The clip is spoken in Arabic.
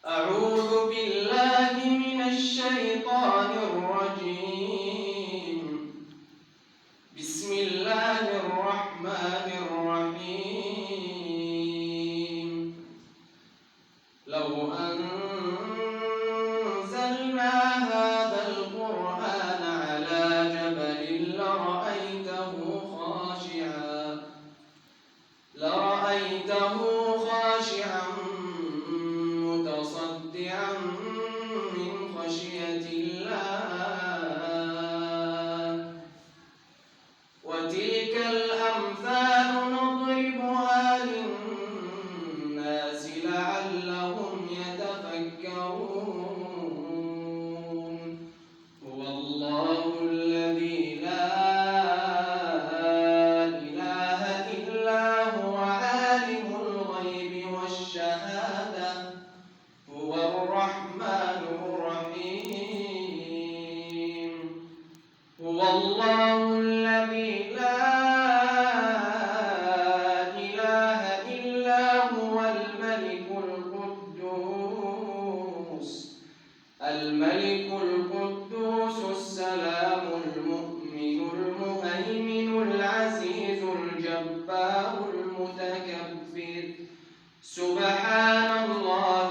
أعوذ بالله من الشيطان الرجيم. بسم الله الرحمن الرحيم. لو أنزلنا هذا القرآن على جبل لرأيته خاشعا متصدعا من خشية الله. وتلك الأمثال نضربها للناس لعلهم يتفكرون. هو الله الذي لا إله إلا هو عالم الغيب والشهادة هو الرحمن الرحيم. هو الله الذي لا إله إلا هو الملك القدوس السلام المؤمن المهيمن العزيز الجبار المتكبر. سبحان الله